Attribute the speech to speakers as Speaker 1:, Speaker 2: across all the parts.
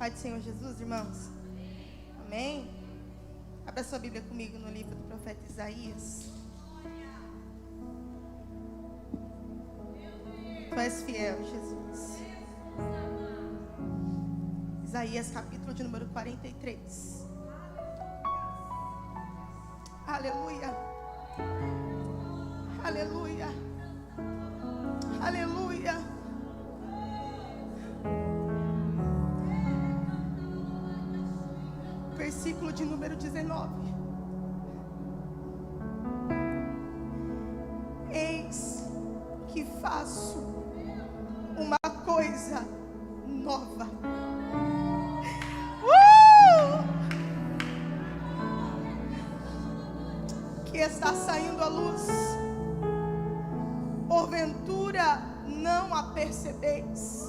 Speaker 1: Pai do Senhor Jesus, irmãos. Amém? Abra sua Bíblia comigo no livro do profeta Isaías. Tu és fiel, Jesus. Isaías, capítulo de número 43. Aleluia. Aleluia. Aleluia. Versículo de número 19. Eis que faço uma coisa nova. Que está saindo à luz. Porventura não a percebeis.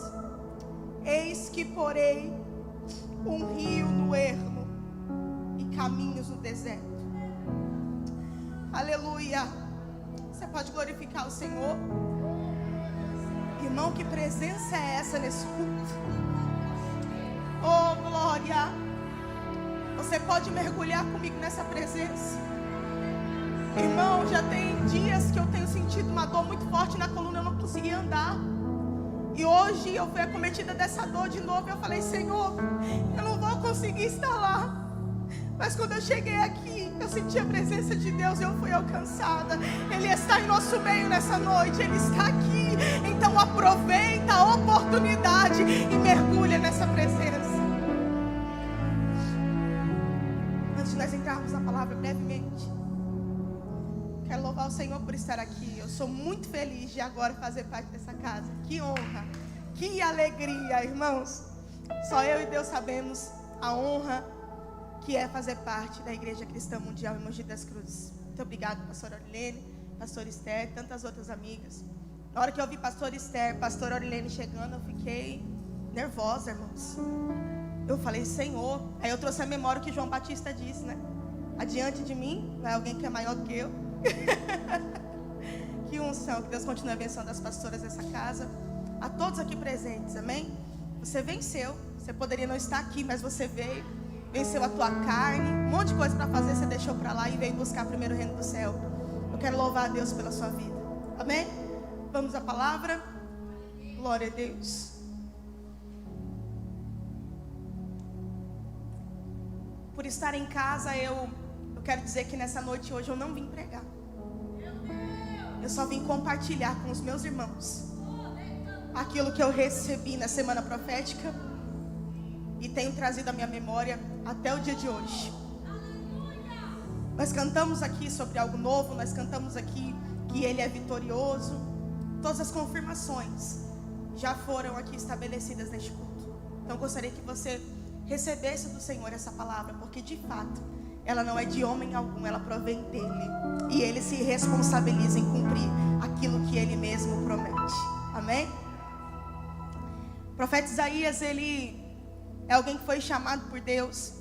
Speaker 1: Eis que porei um rio no ermo e caminhos no deserto. Aleluia. Você pode glorificar o Senhor? Irmão, que presença é essa nesse culto? Oh, glória. Você pode mergulhar comigo nessa presença? Irmão, já tem dias que eu tenho sentido uma dor muito forte na coluna, eu não conseguia andar. E hoje eu fui acometida dessa dor de novo. Eu falei, Senhor, eu não vou conseguir estar lá. Mas quando eu cheguei aqui, eu senti a presença de Deus e eu fui alcançada. Ele está em nosso meio nessa noite, Ele está aqui. Então aproveita a oportunidade e mergulha nessa presença. Antes de nós entrarmos na palavra brevemente, quero louvar o Senhor por estar aqui. Eu sou muito feliz de agora fazer parte dessa casa. Que honra, que alegria, irmãos. Só eu e Deus sabemos a honra que é fazer parte da Igreja Cristã Mundial em Mogi das Cruzes. Muito obrigado, pastora Orilene, pastor Esther, tantas outras amigas. Na hora que eu vi pastor Esther, pastor Orilene chegando, eu fiquei nervosa, irmãos. Eu falei, Senhor. Aí eu trouxe a memória o que João Batista disse, né? Adiante de mim vai alguém que é maior do que eu. Que unção. Que Deus continue abençoando as pastoras dessa casa, a todos aqui presentes, amém? Você venceu. Você poderia não estar aqui, mas você veio. Venceu a tua carne, um monte de coisa para fazer, você deixou para lá e veio buscar primeiro o reino do céu. Eu quero louvar a Deus pela sua vida, amém? Vamos à palavra. Glória a Deus. Por estar em casa, eu quero dizer que nessa noite hoje eu não vim pregar. Eu só vim compartilhar com os meus irmãos aquilo que eu recebi na semana profética e tenho trazido à minha memória até o dia de hoje. Nós cantamos aqui sobre algo novo, nós cantamos aqui que Ele é vitorioso. Todas as confirmações já foram aqui estabelecidas neste culto. Então eu gostaria que você recebesse do Senhor essa palavra, porque de fato ela não é de homem algum, ela provém dEle. E Ele se responsabiliza em cumprir aquilo que Ele mesmo promete. Amém? O profeta Isaías, ele é alguém que foi chamado por Deus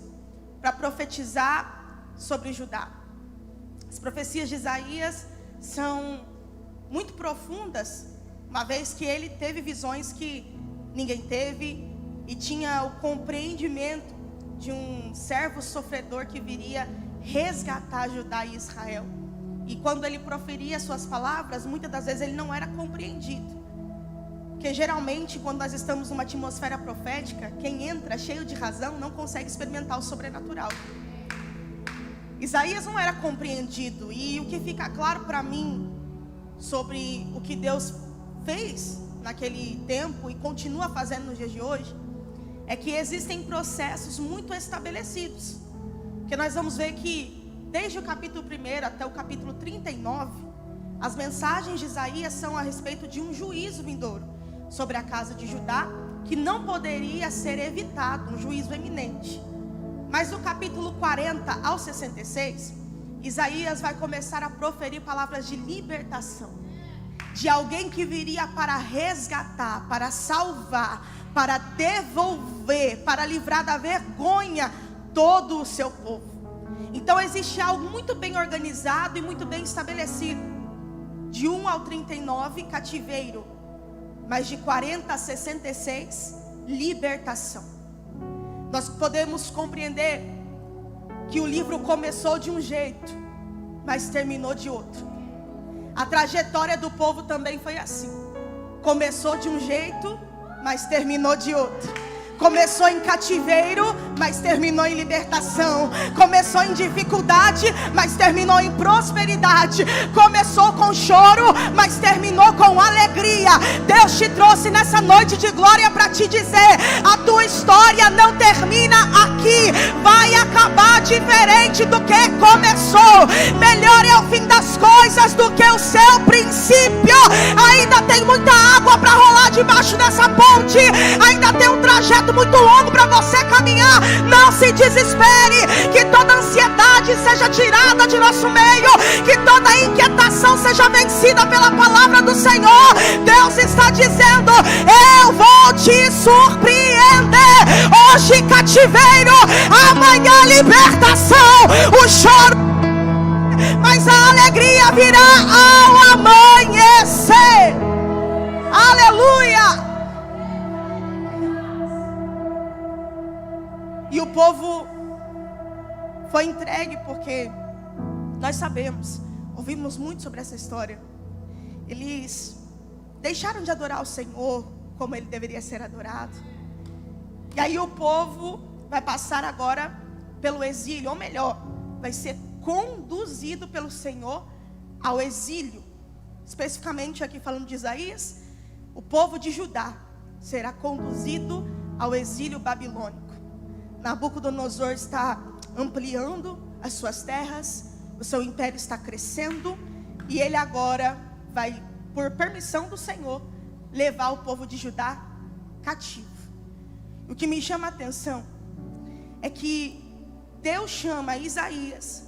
Speaker 1: para profetizar sobre Judá. As profecias de Isaías são muito profundas, uma vez que ele teve visões que ninguém teve e tinha o compreendimento de um servo sofredor que viria resgatar Judá e Israel. E quando ele proferia suas palavras, muitas das vezes ele não era compreendido. Porque geralmente quando nós estamos numa atmosfera profética, quem entra cheio de razão não consegue experimentar o sobrenatural. Isaías não era compreendido. E o que fica claro para mim sobre o que Deus fez naquele tempo e continua fazendo nos dias de hoje, é que existem processos muito estabelecidos. Porque nós vamos ver que desde o capítulo 1 até o capítulo 39, as mensagens de Isaías são a respeito de um juízo vindouro sobre a casa de Judá, que não poderia ser evitado, um juízo eminente. Mas do capítulo 40 ao 66, Isaías vai começar a proferir palavras de libertação, de alguém que viria para resgatar, para salvar, para devolver, para livrar da vergonha todo o seu povo. Então existe algo muito bem organizado e muito bem estabelecido. De 1 ao 39, cativeiro. Mas de 40 a 66, libertação. nós podemos compreender que o livro começou de um jeito, mas terminou de outro. A trajetória do povo também foi assim. Começou de um jeito, mas terminou de outro. Começou em cativeiro, mas terminou em libertação. Começou em dificuldade, mas terminou em prosperidade. Começou com choro, mas terminou com alegria. Deus te trouxe nessa noite de glória para te dizer: a tua história não termina aqui, vai acabar diferente do que começou. Melhor é o fim das coisas do que o seu princípio. Ainda tem muita água para rolar debaixo dessa ponte. Ainda tem um trajeto muito longo para você caminhar. Não se desespere. Que toda ansiedade seja tirada de nosso meio. Que toda inquietação seja vencida pela palavra do Senhor. Deus está dizendo: eu vou te surpreender. Hoje cativeiro, amanhã libertação. O choro, mas a alegria virá ao amanhecer. Aleluia. E o povo foi entregue, porque nós sabemos, ouvimos muito sobre essa história. Eles deixaram de adorar o Senhor como Ele deveria ser adorado. E aí o povo vai passar agora pelo exílio, ou melhor, vai ser conduzido pelo Senhor ao exílio. Especificamente aqui falando de Isaías, o povo de Judá será conduzido ao exílio babilônico. Nabucodonosor está ampliando as suas terras, o seu império está crescendo, e ele agora vai, por permissão do Senhor, levar o povo de Judá cativo. O que me chama a atenção é que Deus chama Isaías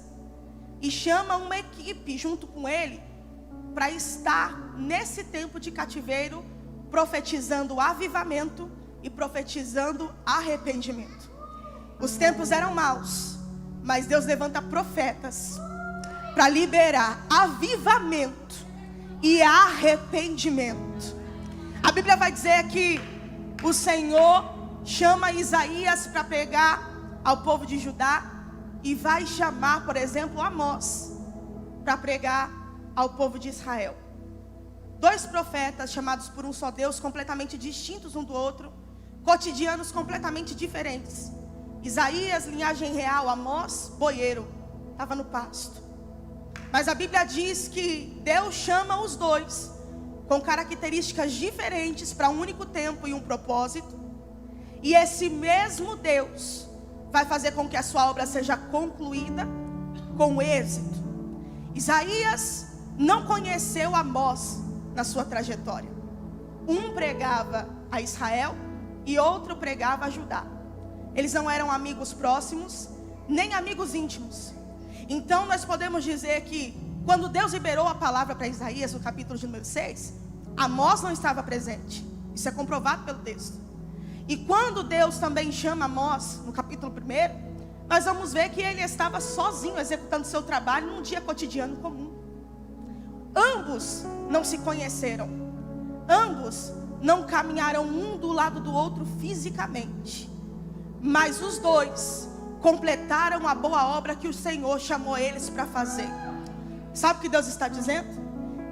Speaker 1: e chama uma equipe junto com ele para estar nesse tempo de cativeiro, profetizando avivamento e profetizando arrependimento. Os tempos eram maus, mas Deus levanta profetas para liberar avivamento e arrependimento. A Bíblia vai dizer que o Senhor chama Isaías para pregar ao povo de Judá, e vai chamar, por exemplo, Amós para pregar ao povo de Israel. Dois profetas chamados por um só Deus, completamente distintos um do outro, cotidianos completamente diferentes. Isaías, linhagem real; Amós, boieiro, estava no pasto. Mas a Bíblia diz que Deus chama os dois com características diferentes para um único tempo e um propósito. E esse mesmo Deus vai fazer com que a sua obra seja concluída com êxito. Isaías não conheceu Amós na sua trajetória. Um pregava a Israel e outro pregava a Judá. Eles não eram amigos próximos, nem amigos íntimos. Então nós podemos dizer que quando Deus liberou a palavra para Isaías, no capítulo de número 6, Amós não estava presente. Isso é comprovado pelo texto. E quando Deus também chama Amós, no capítulo 1, nós vamos ver que ele estava sozinho, executando seu trabalho num dia cotidiano comum. Ambos não se conheceram. Ambos não caminharam um do lado do outro fisicamente. Mas os dois completaram a boa obra que o Senhor chamou eles para fazer. Sabe o que Deus está dizendo?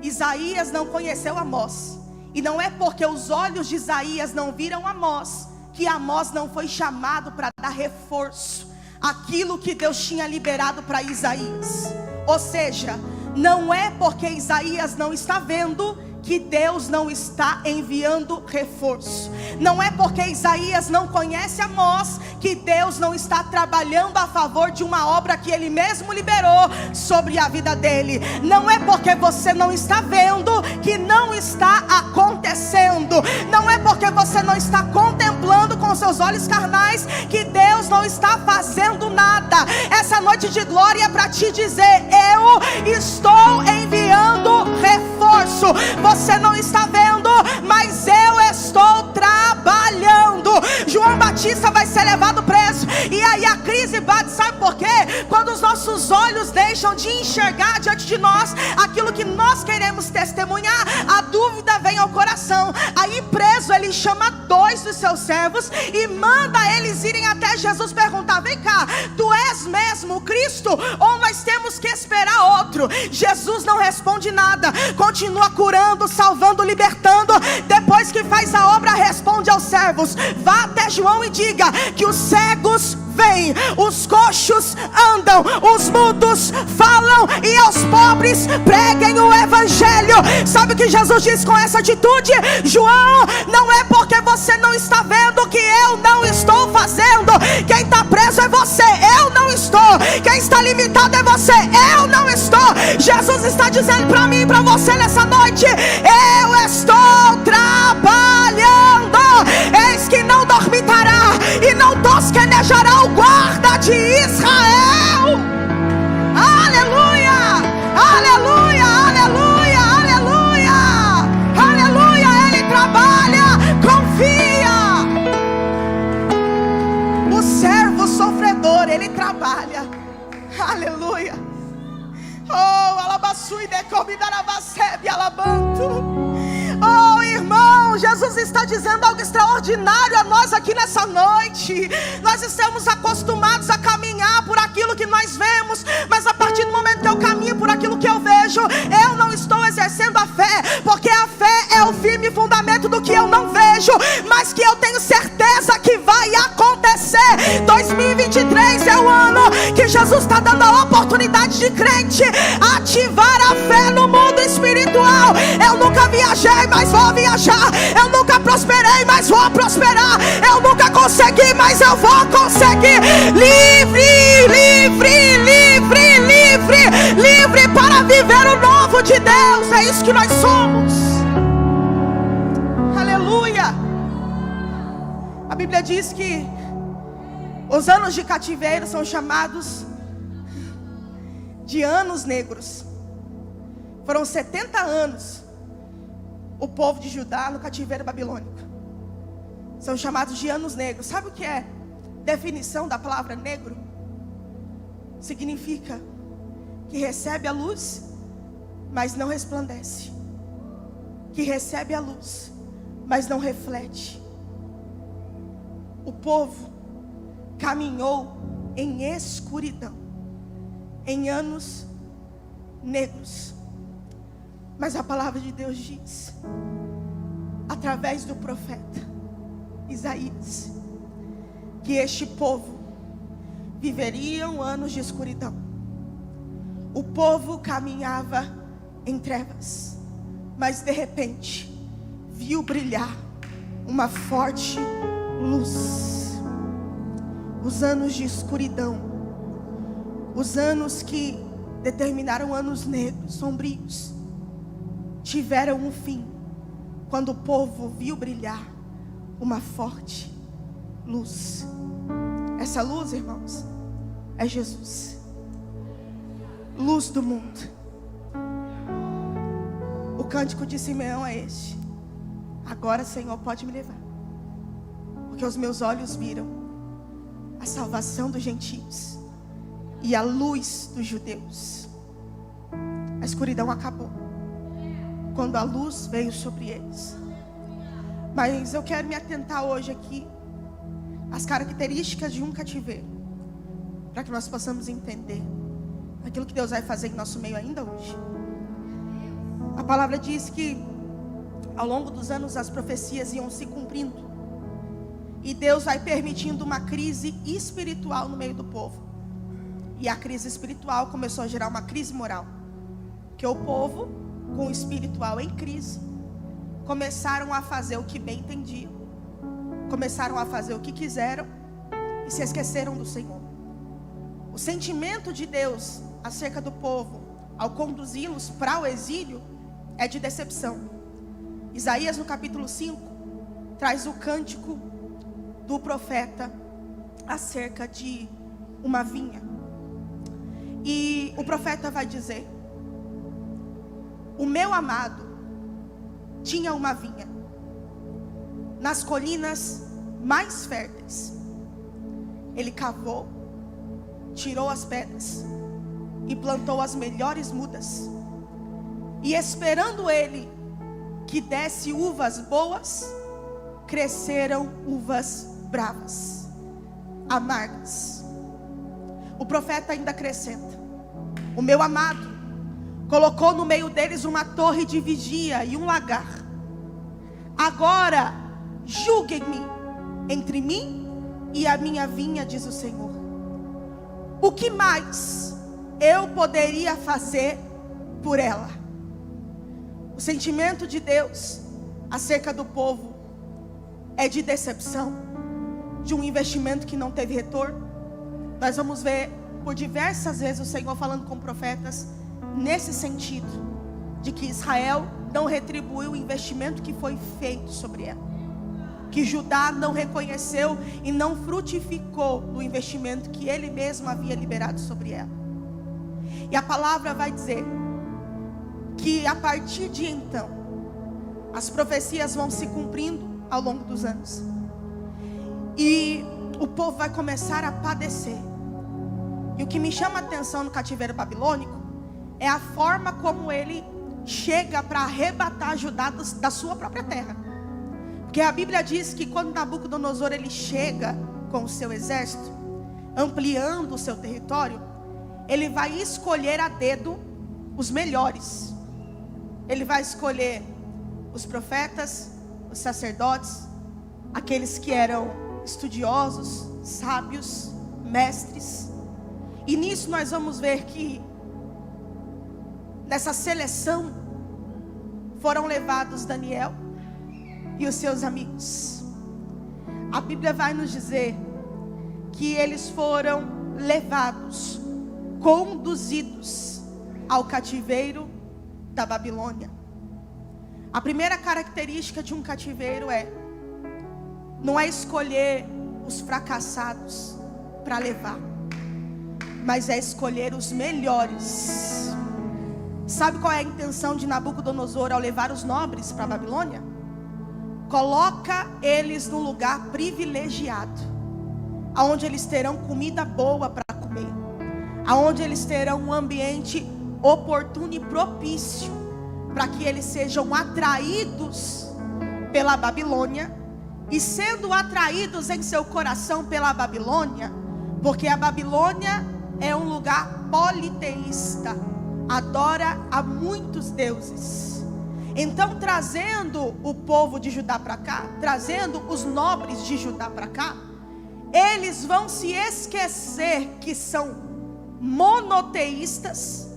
Speaker 1: Isaías não conheceu Amós. E não é porque os olhos de Isaías não viram Amós que Amós não foi chamado para dar reforço àquilo que Deus tinha liberado para Isaías. Ou seja, não é porque Isaías não está vendo que Deus não está enviando reforço. Não é porque Isaías não conhece Amós que Deus não está trabalhando a favor de uma obra que Ele mesmo liberou sobre a vida dele. Não é porque você não está vendo que não está acontecendo. Não é porque você não está contemplando com seus olhos carnais que Deus não está fazendo nada. Essa noite de glória é para te dizer: eu estou enviando reforço. Você não está vendo, mas eu estou trabalhando. João João Batista vai ser levado preso. E aí a crise bate, sabe por quê? Quando os nossos olhos deixam de enxergar diante de nós aquilo que nós queremos testemunhar, a dúvida vem ao coração. Aí preso, ele chama 2 dos seus servos e manda eles irem até Jesus perguntar: vem cá, tu és mesmo o Cristo, ou nós temos que esperar outro? Jesus não responde nada, continua curando, salvando, libertando. Depois que faz a obra, responde aos servos: vá até João e diga que os cegos vêm, os coxos andam, os mudos falam, e aos pobres preguem o evangelho. Sabe o que Jesus diz com essa atitude? João, não é porque você não está vendo que eu não estou fazendo. Quem está preso é você, eu não estou. Quem está limitado é você, eu não estou. Jesus está dizendo para mim e para você nessa noite: eu estou trabalhando. Eis que não dormitará e não tosquenejará o guarda de Israel. Aleluia, aleluia, aleluia, aleluia, aleluia. Ele trabalha, confia. O servo sofredor, ele trabalha. Aleluia. Oh, alabaçui de comidarabacebe alabanto. Oh, irmão, Jesus está dizendo algo extraordinário a nós aqui nessa noite. Nós estamos acostumados a caminhar por aquilo que nós vemos, mas a partir do momento que eu caminho por aquilo que eu vejo, eu não estou exercendo a fé, porque a fé é o firme fundamento do que eu não vejo, mas que eu tenho certeza que vai acontecer. 2023 é o ano que Jesus está dando a oportunidade de crente ativar a fé no mundo espiritual. Eu nunca viajei, mas vou viajar. Eu nunca prosperei, mas vou prosperar. Eu nunca consegui, mas eu vou conseguir. Livre, livre, livre, livre, livre para viver o novo de Deus. É isso que nós somos. Aleluia. A Bíblia diz que os anos de cativeiro são chamados de anos negros. Foram 70 anos o povo de Judá no cativeiro babilônico. São chamados de anos negros. Sabe o que é definição da palavra negro? Significa que recebe a luz, mas não resplandece. Que recebe a luz, mas não reflete. O povo caminhou em escuridão, em anos negros. Mas a palavra de Deus diz, através do profeta Isaías, que este povo viveriam anos de escuridão. O povo caminhava em trevas, mas de repente viu brilhar uma forte luz. Os anos de escuridão, os anos que determinaram anos negros, sombrios, tiveram um fim quando o povo viu brilhar uma forte luz. Essa luz, irmãos, é Jesus, luz do mundo. O cântico de Simeão é este: agora, Senhor, pode me levar, porque os meus olhos viram a salvação dos gentios e a luz dos judeus. A escuridão acabou quando a luz veio sobre eles. Mas eu quero me atentar hoje aqui às características de um cativeiro, para que nós possamos entender aquilo que Deus vai fazer em nosso meio ainda hoje. A palavra diz que ao longo dos anos as profecias iam se cumprindo, e Deus vai permitindo uma crise espiritual no meio do povo. E a crise espiritual começou a gerar uma crise moral, que o povo, com o espiritual em crise, começaram a fazer o que bem entendiam, começaram a fazer o que quiseram e se esqueceram do Senhor. O sentimento de Deus acerca do povo ao conduzi-los para o exílio é de decepção. Isaías, no capítulo 5, traz o cântico do profeta acerca de uma vinha. E o profeta vai dizer: o meu amado tinha uma vinha nas colinas mais férteis. Ele cavou, tirou as pedras e plantou as melhores mudas. E esperando ele que desse uvas boas, cresceram uvas bravas, amargas. O profeta ainda acrescenta: o meu amado colocou no meio deles uma torre de vigia e um lagar. Agora julguem-me entre mim e a minha vinha, diz o Senhor. O que mais eu poderia fazer por ela? O sentimento de Deus acerca do povo é de decepção, de um investimento que não teve retorno. Nós vamos ver por diversas vezes o Senhor falando com profetas nesse sentido, de que Israel não retribuiu o investimento que foi feito sobre ela, que Judá não reconheceu e não frutificou do investimento que ele mesmo havia liberado sobre ela. E a palavra vai dizer que a partir de então as profecias vão se cumprindo ao longo dos anos, e o povo vai começar a padecer. E o que me chama a atenção no cativeiro babilônico é a forma como ele chega para arrebatar Judá da sua própria terra. Porque a Bíblia diz que quando Nabucodonosor ele chega com o seu exército, ampliando o seu território, ele vai escolher a dedo os melhores. Ele vai escolher os profetas, os sacerdotes, aqueles que eram estudiosos, sábios, mestres. E nisso nós vamos ver que nessa seleção foram levados Daniel e os seus amigos. A Bíblia vai nos dizer que eles foram levados, conduzidos ao cativeiro da Babilônia. A primeira característica de um cativeiro não é escolher os fracassados para levar, mas é escolher os melhores. Sabe qual é a intenção de Nabucodonosor ao levar os nobres para a Babilônia? Coloca eles num lugar privilegiado, aonde eles terão comida boa para comer, aonde eles terão um ambiente oportuno e propício para que eles sejam atraídos pela Babilônia. E sendo atraídos em seu coração pela Babilônia, porque a Babilônia é um lugar politeísta, adora a muitos deuses. Então, trazendo o povo de Judá para cá, trazendo os nobres de Judá para cá, eles vão se esquecer que são monoteístas,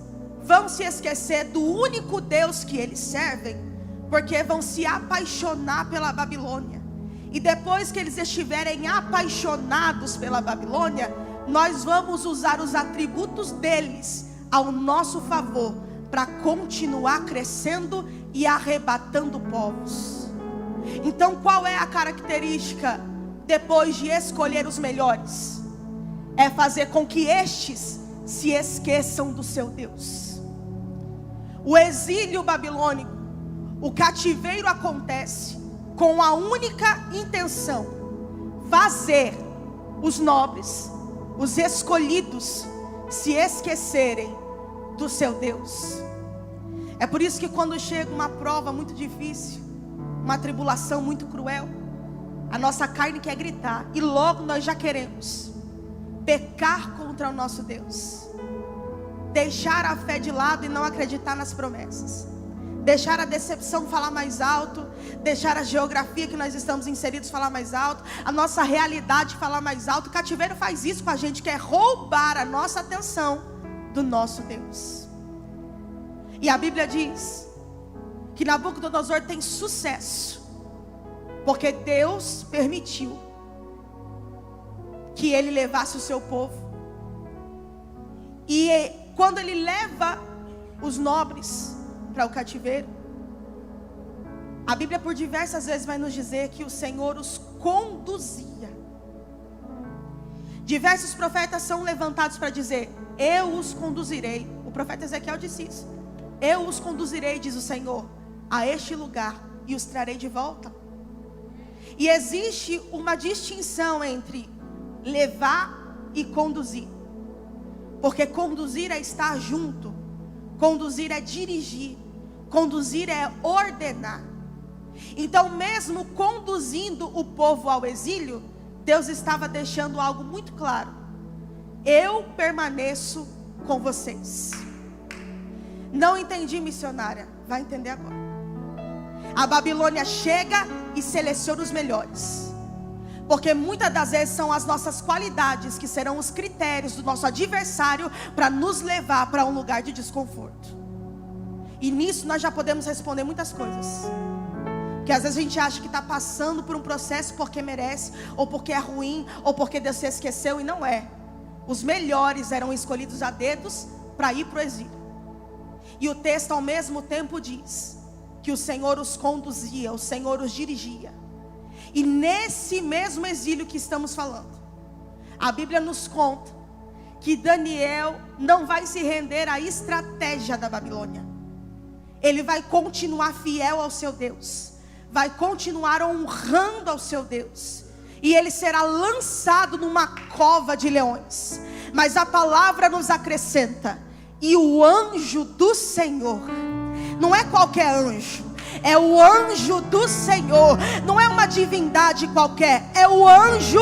Speaker 1: vão se esquecer do único Deus que eles servem, porque vão se apaixonar pela Babilônia. E depois que eles estiverem apaixonados pela Babilônia, nós vamos usar os atributos deles ao nosso favor, para continuar crescendo e arrebatando povos. Então, qual é a característica depois de escolher os melhores? É fazer com que estes se esqueçam do seu Deus. O exílio babilônico, o cativeiro acontece com a única intenção: fazer os nobres, os escolhidos, se esquecerem do seu Deus. É por isso que quando chega uma prova muito difícil, uma tribulação muito cruel, a nossa carne quer gritar, e logo nós já queremos pecar contra o nosso Deus, deixar a fé de lado e não acreditar nas promessas, deixar a decepção falar mais alto, deixar a geografia que nós estamos inseridos falar mais alto, a nossa realidade falar mais alto. O cativeiro faz isso com a gente, quer roubar a nossa atenção do nosso Deus. E a Bíblia diz que Nabucodonosor tem sucesso, porque Deus permitiu que ele levasse o seu povo. E quando ele leva os nobres para o cativeiro, a Bíblia por diversas vezes vai nos dizer que o Senhor os conduzia. Diversos profetas são levantados para dizer: eu os conduzirei. O profeta Ezequiel disse isso: eu os conduzirei, diz o Senhor, a este lugar, e os trarei de volta. E existe uma distinção entre levar e conduzir. Porque conduzir é estar junto, conduzir é dirigir, conduzir é ordenar. Então, mesmo conduzindo o povo ao exílio, Deus estava deixando algo muito claro: eu permaneço com vocês. Não entendi, missionária? Vai entender agora. A Babilônia chega e seleciona os melhores, porque muitas das vezes são as nossas qualidades que serão os critérios do nosso adversário para nos levar para um lugar de desconforto. E nisso nós já podemos responder muitas coisas. Que às vezes a gente acha que está passando por um processo porque merece, ou porque é ruim, ou porque Deus se esqueceu, e não é. Os melhores eram escolhidos a dedos para ir para o exílio. E o texto ao mesmo tempo diz que o Senhor os conduzia, o Senhor os dirigia. E nesse mesmo exílio que estamos falando, a Bíblia nos conta que Daniel não vai se render à estratégia da Babilônia. Ele vai continuar fiel ao seu Deus, vai continuar honrando ao seu Deus, e ele será lançado numa cova de leões. Mas a palavra nos acrescenta: e o anjo do Senhor, não é qualquer anjo, é o anjo do Senhor, não é uma divindade qualquer, é o anjo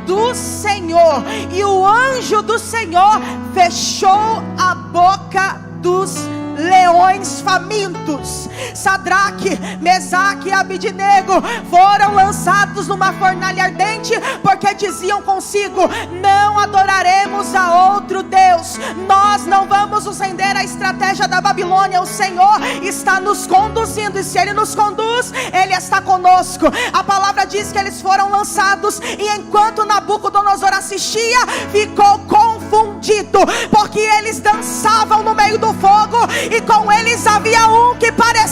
Speaker 1: do Senhor. E o anjo do Senhor fechou a boca dos leões famintos. Sadraque, Mesaque e Abidnego foram lançados numa fornalha ardente, porque diziam consigo: não adoraremos a outro Deus, nós não vamos nos render à estratégia da Babilônia. O Senhor está nos conduzindo, e se Ele nos conduz, Ele está conosco. A palavra diz que eles foram lançados, e enquanto Nabucodonosor assistia, ficou confundido, porque eles dançavam no meio do fogo, e com eles havia um que parecia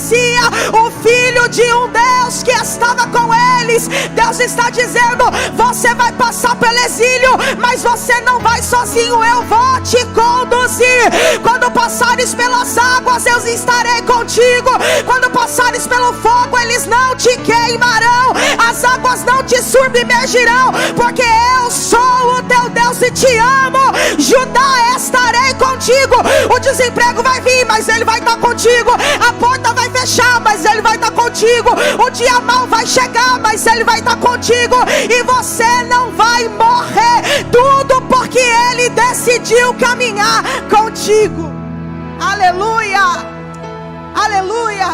Speaker 1: o filho de um Deus que estava com eles. Deus está dizendo: você vai passar pelo exílio, mas você não vai sozinho, eu vou te conduzir. Quando passares pelas águas, eu estarei contigo. Quando passares pelo fogo, eles não te queimarão, as águas não te submergirão, porque eu sou o teu Deus e te amo. Judá, estarei contigo. O desemprego vai vir, mas ele vai estar contigo. A porta vai fechar, mas ele vai estar contigo. O dia mau vai chegar, mas ele vai estar contigo. E você não vai morrer, tudo porque ele decidiu caminhar contigo. Aleluia, aleluia.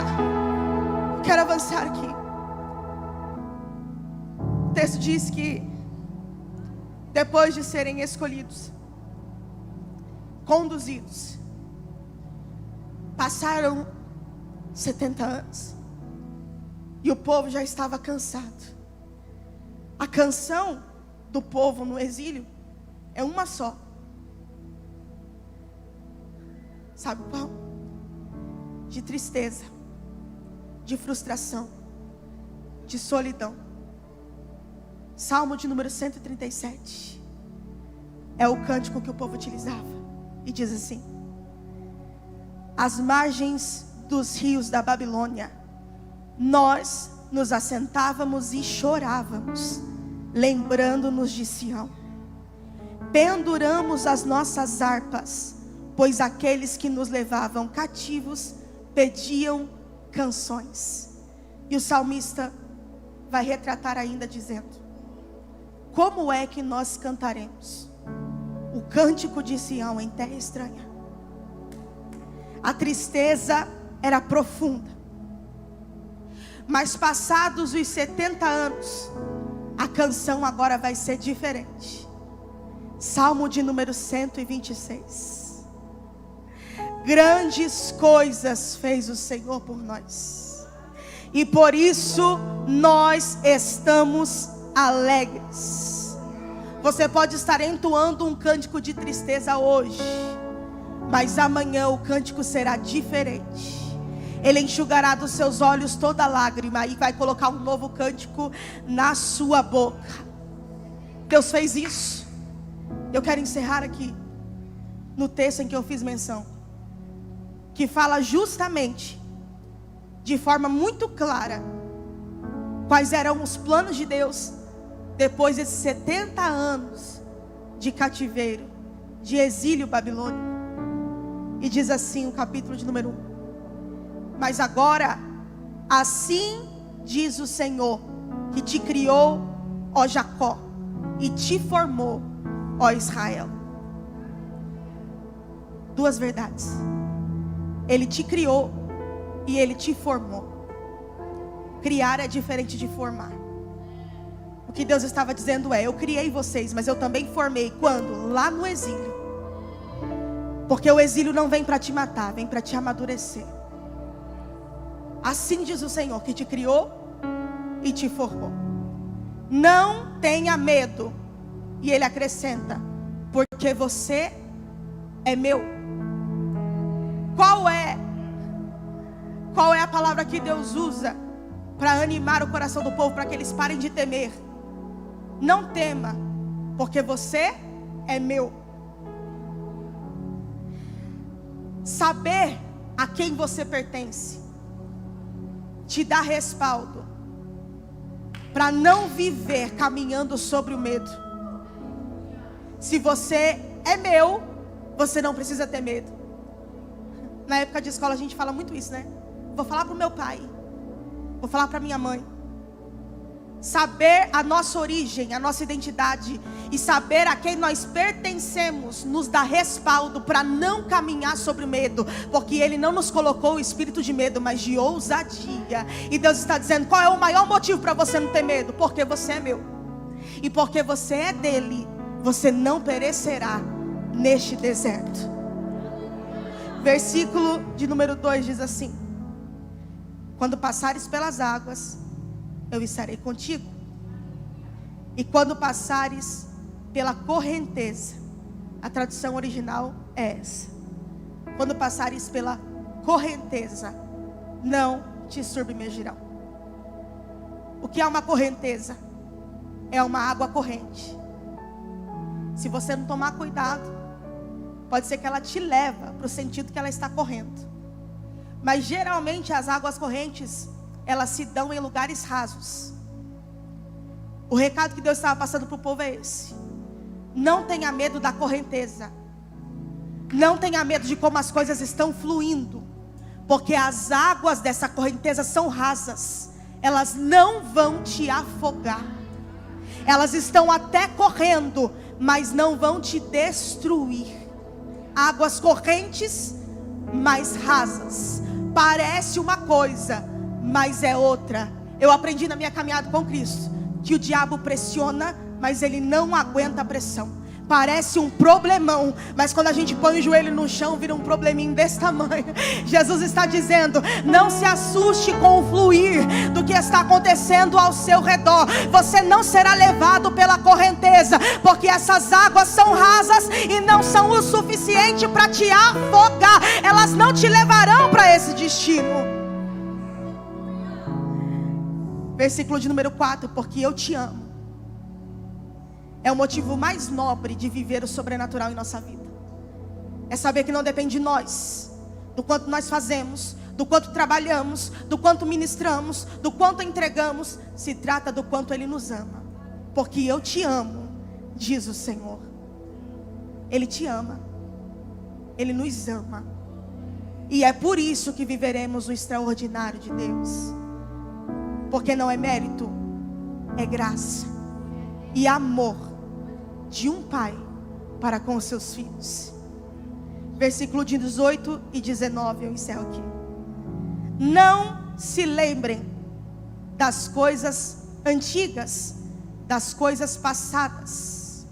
Speaker 1: Quero avançar aqui. O texto diz que depois de serem escolhidos, conduzidos, passaram 70 anos, e o povo já estava cansado. A canção do povo no exílio é uma só. Sabe qual? De tristeza, de frustração, de solidão. Salmo de número 137 é o cântico que o povo utilizava, e diz assim: às margens dos rios da Babilônia, nós nos assentávamos e chorávamos, lembrando-nos de Sião. Penduramos as nossas harpas, pois aqueles que nos levavam cativos pediam canções. E o salmista vai retratar ainda dizendo: como é que nós cantaremos o cântico de Sião em terra estranha? A tristeza era profunda, mas passados os 70 anos, a canção agora vai ser diferente. Salmo de número 126. Grandes coisas fez o Senhor por nós, e por isso nós estamos alegres. Você pode estar entoando um cântico de tristeza hoje, mas amanhã o cântico será diferente. Ele enxugará dos seus olhos toda lágrima e vai colocar um novo cântico na sua boca. Deus fez isso. Eu quero encerrar aqui no texto em que eu fiz menção, que fala justamente, de forma muito clara, quais eram os planos de Deus depois desses 70 anos de cativeiro, de exílio babilônico. E diz assim o capítulo de número 1: mas agora, assim diz o Senhor, que te criou, ó Jacó, e te formou, ó Israel. Duas verdades: Ele te criou e Ele te formou. Criar é diferente de formar. O que Deus estava dizendo é: eu criei vocês, mas eu também formei. Quando? Lá no exílio. Porque o exílio não vem para te matar, vem para te amadurecer. Assim diz o Senhor, que te criou e te formou. Não tenha medo. E Ele acrescenta: porque você é meu. Qual é a palavra que Deus usa para animar o coração do povo, para que eles parem de temer? Não tema, porque você é meu. Saber a quem você pertence te dá respaldo para não viver caminhando sobre o medo. Se você é meu, você não precisa ter medo. Na época de escola a gente fala muito isso, né? Vou falar para o meu pai, vou falar para minha mãe. Saber a nossa origem, a nossa identidade e saber a quem nós pertencemos nos dá respaldo para não caminhar sobre o medo, porque Ele não nos colocou o espírito de medo, mas de ousadia. E Deus está dizendo: qual é o maior motivo para você não ter medo? Porque você é meu, e porque você é dele, você não perecerá neste deserto. Versículo de número 2 diz assim: quando passares pelas águas, eu estarei contigo. E quando passares pela correnteza, a tradução original é essa: quando passares pela correnteza, não te submergirão. O que é uma correnteza? É uma água corrente. Se você não tomar cuidado, pode ser que ela te leve para o sentido que ela está correndo. Mas geralmente as águas correntes, elas se dão em lugares rasos. O recado que Deus estava passando para o povo é esse: não tenha medo da correnteza. Não tenha medo de como as coisas estão fluindo, porque as águas dessa correnteza são rasas. Elas não vão te afogar. Elas estão até correndo, mas não vão te destruir. Águas correntes, mas rasas. Parece uma coisa, mas é outra. Eu aprendi na minha caminhada com Cristo que o diabo pressiona, mas ele não aguenta a pressão. Parece um problemão, mas quando a gente põe o joelho no chão, vira um probleminho desse tamanho. Jesus está dizendo: não se assuste com o fluir do que está acontecendo ao seu redor. Você não será levado pela correnteza, porque essas águas são rasas e não são o suficiente para te afogar. Elas não te levarão para esse destino. Versículo de número 4: porque eu te amo. É o motivo mais nobre de viver o sobrenatural em nossa vida. É saber que não depende de nós, do quanto nós fazemos, do quanto trabalhamos, do quanto ministramos, do quanto entregamos. Se trata do quanto Ele nos ama. Porque eu te amo, diz o Senhor. Ele te ama. Ele nos ama. E é por isso que viveremos o extraordinário de Deus. Porque não é mérito, é graça e amor de um pai para com os seus filhos. Versículo 18 e 19, eu encerro aqui. Não se lembrem das coisas antigas, das coisas passadas.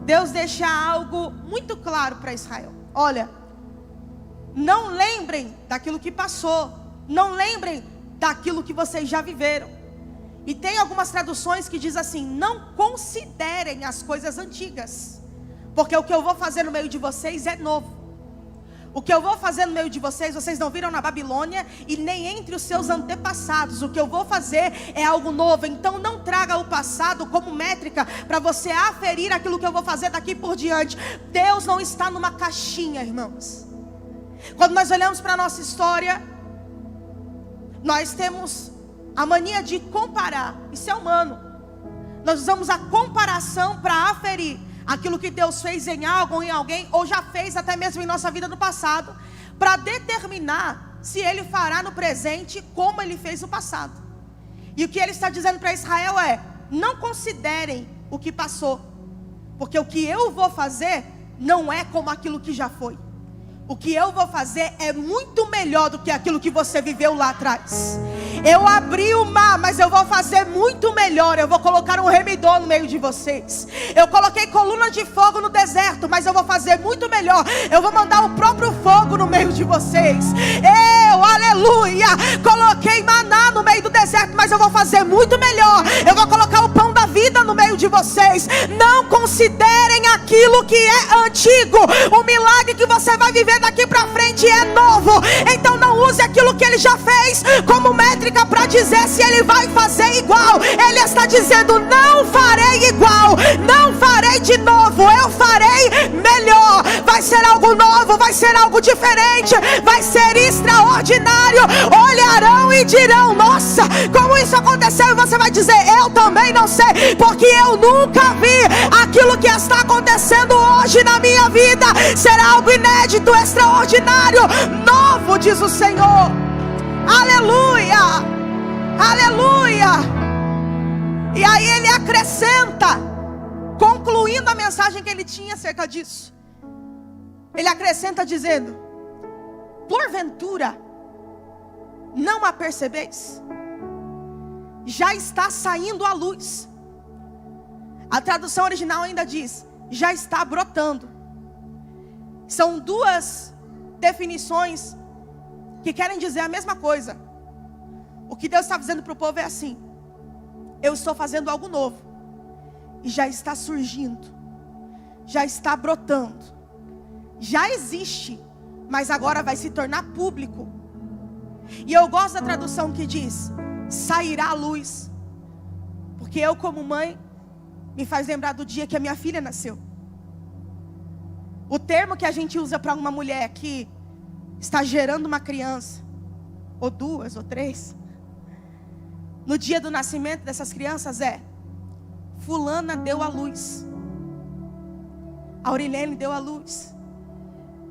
Speaker 1: Deus deixa algo muito claro para Israel. Olha, não lembrem daquilo que passou, não lembrem daquilo que vocês já viveram. E tem algumas traduções que diz assim: não considerem as coisas antigas, porque o que eu vou fazer no meio de vocês é novo. O que eu vou fazer no meio de vocês, vocês não viram na Babilônia e nem entre os seus antepassados. O que eu vou fazer é algo novo. Então não traga o passado como métrica para você aferir aquilo que eu vou fazer daqui por diante. Deus não está numa caixinha, irmãos. Quando nós olhamos para a nossa história, nós temos A mania de comparar, isso é humano. Nós usamos a comparação para aferir aquilo que Deus fez em algo ou em alguém, ou já fez até mesmo em nossa vida no passado, para determinar se Ele fará no presente como Ele fez no passado. E o que Ele está dizendo para Israel é: não considerem o que passou, porque o que eu vou fazer não é como aquilo que já foi. O que eu vou fazer é muito melhor do que aquilo que você viveu lá atrás. Eu abri o mar, mas eu vou fazer muito melhor. Eu vou colocar um remidor no meio de vocês. Eu coloquei coluna de fogo no deserto, mas eu vou fazer muito melhor. Eu vou mandar o próprio fogo no meio de vocês. Aleluia, coloquei maná no meio do deserto, mas eu vou fazer muito melhor. Eu vou colocar o pão da vida no meio de vocês. Não considerem aquilo que é antigo. O milagre que você vai viver daqui para frente é novo. Então não use aquilo que Ele já fez como métrica para dizer se Ele vai fazer igual. Ele está dizendo: não farei igual, não farei de novo, eu farei melhor. Vai ser algo novo, vai ser algo diferente, vai ser extraordinário. Olharão e dirão: nossa, como isso aconteceu? E você vai dizer: eu também não sei, porque eu nunca vi. Aquilo que está acontecendo hoje na minha vida será algo inédito, extraordinário, novo, diz o Senhor. Aleluia, aleluia. E aí Ele acrescenta, concluindo a mensagem que Ele tinha acerca disso, Ele acrescenta dizendo: porventura não a percebeis? Já está saindo a luz. A tradução original ainda diz: já está brotando. São duas definições que querem dizer a mesma coisa. O que Deus está dizendo para o povo é assim: eu estou fazendo algo novo, e já está surgindo, já está brotando, já existe, mas agora vai se tornar público. E eu gosto da tradução que diz: sairá a luz, porque eu, como mãe, me faz lembrar do dia que a minha filha nasceu. O termo que a gente usa para uma mulher que está gerando uma criança, ou duas, ou três, no dia do nascimento dessas crianças é: fulana deu a luz, Aurilene deu a luz,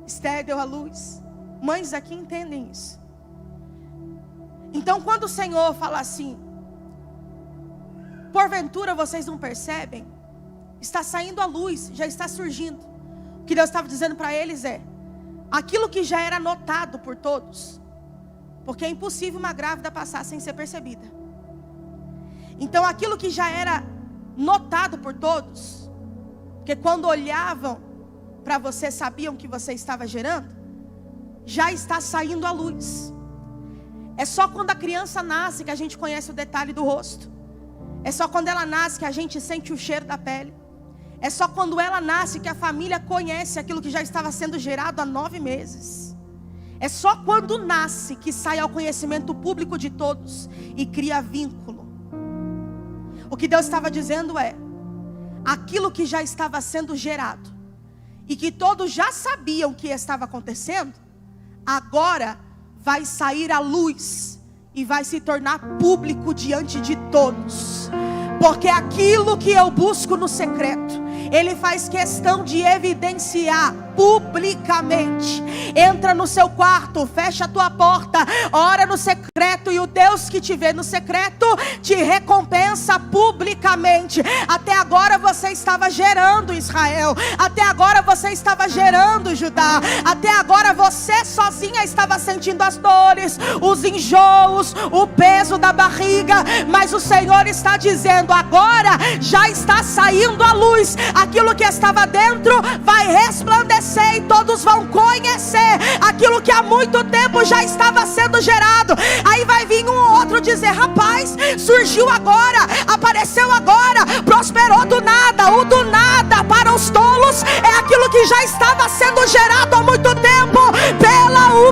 Speaker 1: Esther deu a luz. Mães aqui entendem isso. Então quando o Senhor fala assim: porventura vocês não percebem? Está saindo a luz, já está surgindo. O que Deus estava dizendo para eles é: aquilo que já era notado por todos, porque é impossível uma grávida passar sem ser percebida. Então aquilo que já era notado por todos, porque quando olhavam para você sabiam que você estava gerando, já está saindo a luz. É só quando a criança nasce que a gente conhece o detalhe do rosto. É só quando ela nasce que a gente sente o cheiro da pele. É só quando ela nasce que a família conhece aquilo que já estava sendo gerado há 9 meses. É só quando nasce que sai ao conhecimento público de todos e cria vínculo. O que Deus estava dizendo é: aquilo que já estava sendo gerado e que todos já sabiam que estava acontecendo, agora vai sair à luz e vai se tornar público diante de todos. Porque aquilo que eu busco no secreto, Ele faz questão de evidenciar publicamente. Entra no seu quarto, fecha a tua porta, ora no secreto, e o Deus que te vê no secreto te recompensa publicamente. Até agora você estava gerando, Israel. Até agora você estava gerando, Judá. Até agora você sozinha estava sentindo as dores, os enjoos, o peso da barriga. Mas o Senhor está dizendo: agora já está saindo a luz. Aquilo que estava dentro vai resplandecer e todos vão conhecer aquilo que há muito tempo já estava sendo gerado. Aí vai vir um ou outro dizer: rapaz, surgiu agora, apareceu agora, prosperou do nada. O do nada para os tolos é aquilo que já estava sendo gerado há muito tempo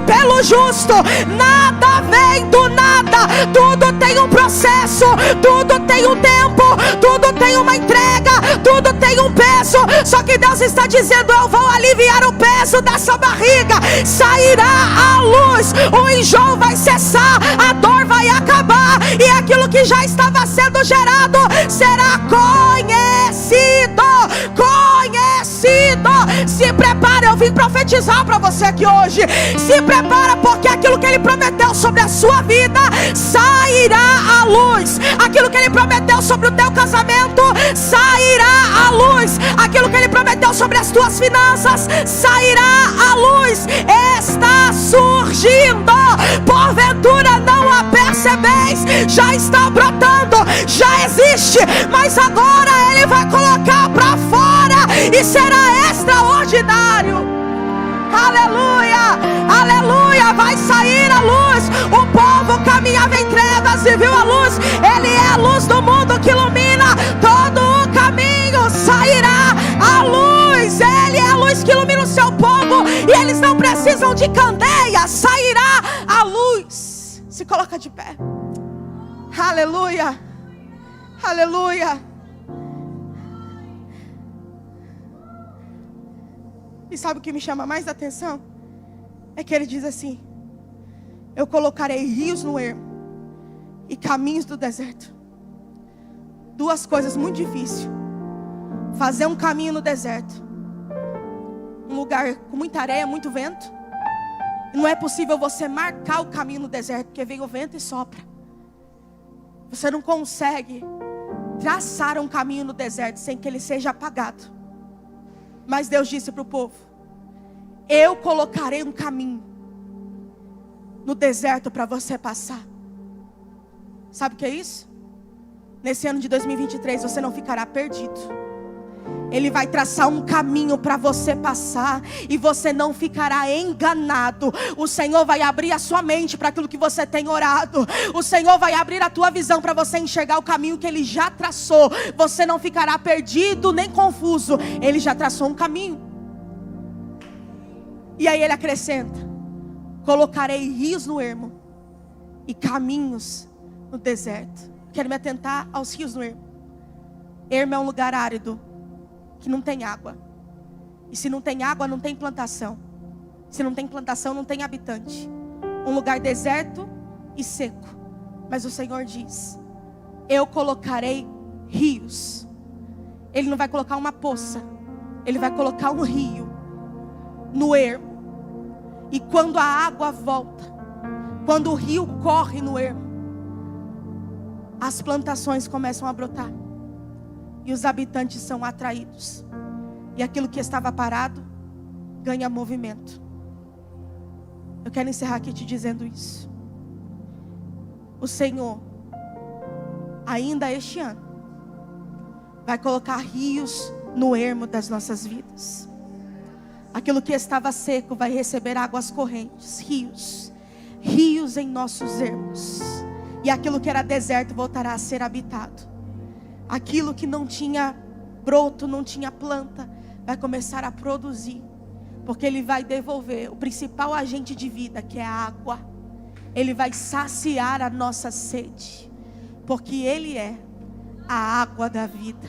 Speaker 1: pelo justo. Nada vem do nada, tudo tem um processo, tudo tem um tempo, tudo tem uma entrega, tudo tem um peso. Só que Deus está dizendo: eu vou aliviar o peso dessa barriga, sairá a luz, o enjoo vai cessar, a dor vai acabar, e aquilo que já estava sendo gerado será conhecido. Se prepara, eu vim profetizar para você aqui hoje. Se prepara, porque aquilo que Ele prometeu sobre a sua vida sairá à luz. Aquilo que Ele prometeu sobre o teu casamento sairá à luz. Aquilo que Ele prometeu sobre as tuas finanças sairá à luz. Está surgindo, porventura não a percebeis? Já está brotando, já existe, mas agora Ele vai colocar para fora e será extraordinário. Aleluia, aleluia, vai sair a luz. O povo caminhava em trevas e viu a luz. Ele é a luz do mundo que ilumina todo o caminho. Sairá a luz. Ele é a luz que ilumina o seu povo, e eles não precisam de candeia. Sairá a luz. Se coloca de pé. Aleluia, aleluia. E sabe o que me chama mais a atenção? É que ele diz assim: eu colocarei rios no ermo e caminhos do deserto. Duas coisas muito difíceis: fazer um caminho no deserto, um lugar com muita areia, muito vento. Não é possível você marcar o caminho no deserto, porque vem o vento e sopra. Você não consegue traçar um caminho no deserto sem que ele seja apagado. Mas Deus disse para o povo: eu colocarei um caminho no deserto para você passar. Sabe o que é isso? Nesse ano de 2023 você não ficará perdido. Ele vai traçar um caminho para você passar, e você não ficará enganado. O Senhor vai abrir a sua mente para aquilo que você tem orado. O Senhor vai abrir a tua visão para você enxergar o caminho que Ele já traçou. Você não ficará perdido nem confuso. Ele já traçou um caminho. E aí Ele acrescenta: colocarei rios no ermo e caminhos no deserto. Quero me atentar aos rios no ermo. Ermo é um lugar árido que não tem água. E se não tem água, não tem plantação. Se não tem plantação, não tem habitante. Um lugar deserto e seco. Mas o Senhor diz: eu colocarei rios. Ele não vai colocar uma poça, Ele vai colocar um rio no ermo. E quando a água volta, quando o rio corre no ermo, as plantações começam a brotar. E os habitantes são atraídos. E aquilo que estava parado ganha movimento. Eu quero encerrar aqui te dizendo isso. O Senhor, ainda este ano, vai colocar rios no ermo das nossas vidas. Aquilo que estava seco vai receber águas correntes. Rios em nossos ermos. E aquilo que era deserto voltará a ser habitado. Aquilo que não tinha broto, não tinha planta, vai começar a produzir. Porque Ele vai devolver o principal agente de vida, que é a água. Ele vai saciar a nossa sede. Porque Ele é a água da vida.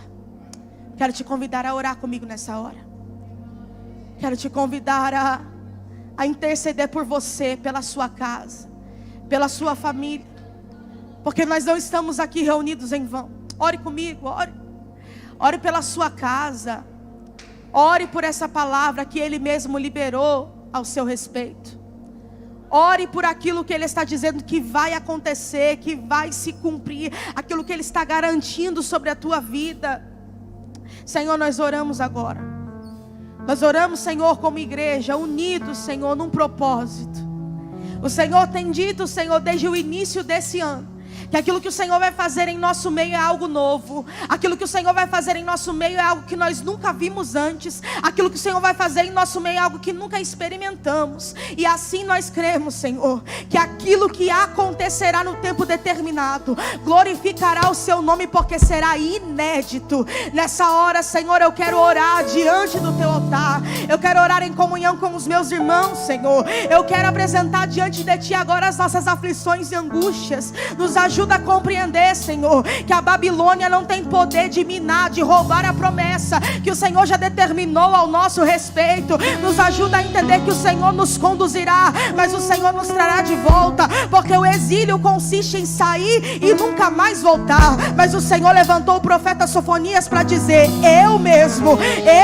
Speaker 1: Quero te convidar a orar comigo nessa hora. Quero te convidar a interceder por você, pela sua casa, pela sua família. Porque nós não estamos aqui reunidos em vão. Ore comigo, ore. Ore pela sua casa. Ore por essa palavra que Ele mesmo liberou ao seu respeito. Ore por aquilo que Ele está dizendo que vai acontecer, que vai se cumprir. Aquilo que Ele está garantindo sobre a tua vida. Senhor, nós oramos agora. Nós oramos, Senhor, como igreja, unidos, Senhor, num propósito. O Senhor tem dito, Senhor, desde o início desse ano, que aquilo que o Senhor vai fazer em nosso meio é algo novo. Aquilo que o Senhor vai fazer em nosso meio é algo que nós nunca vimos antes. Aquilo que o Senhor vai fazer em nosso meio é algo que nunca experimentamos. E assim nós cremos, Senhor, que aquilo que acontecerá no tempo determinado glorificará o Seu nome, porque será inédito. Nessa hora, Senhor, eu quero orar diante do Teu altar. Eu quero orar em comunhão com os meus irmãos, Senhor. Eu quero apresentar diante de Ti agora as nossas aflições e angústias. Nos ajuda ajuda a compreender, Senhor, que a Babilônia não tem poder de minar, de roubar a promessa que o Senhor já determinou ao nosso respeito. Nos ajuda a entender que o Senhor nos conduzirá, mas o Senhor nos trará de volta, porque o exílio consiste em sair e nunca mais voltar. Mas o Senhor levantou o profeta Sofonias para dizer: eu mesmo,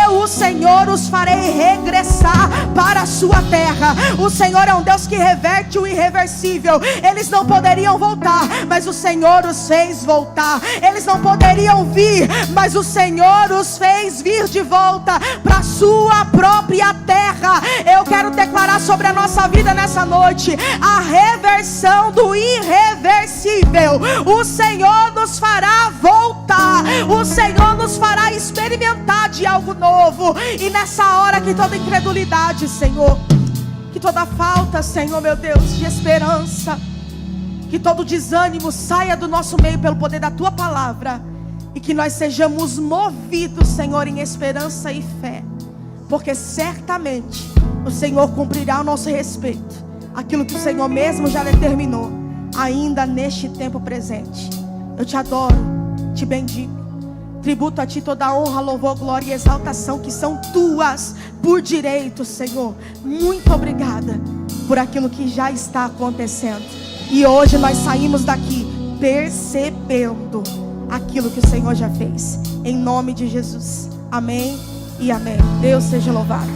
Speaker 1: eu, o Senhor, os farei regressar para a sua terra. O Senhor é um Deus que reverte o irreversível. Eles não poderiam voltar, mas o Senhor os fez voltar. Eles não poderiam vir, mas o Senhor os fez vir de volta para a sua própria terra. Eu quero declarar sobre a nossa vida nessa noite a reversão do irreversível. O Senhor nos fará voltar, o Senhor nos fará experimentar de algo novo. E nessa hora que toda incredulidade, Senhor, que toda falta, Senhor meu Deus, de esperança, que todo desânimo saia do nosso meio pelo poder da Tua palavra, e que nós sejamos movidos, Senhor, em esperança e fé, porque certamente o Senhor cumprirá ao nosso respeito aquilo que o Senhor mesmo já determinou, ainda neste tempo presente. Eu te adoro, te bendigo, tributo a Ti toda a honra, louvor, glória e exaltação que são Tuas por direito, Senhor. Muito obrigada por aquilo que já está acontecendo. E hoje nós saímos daqui percebendo aquilo que o Senhor já fez. Em nome de Jesus. Amém e amém. Deus seja louvado.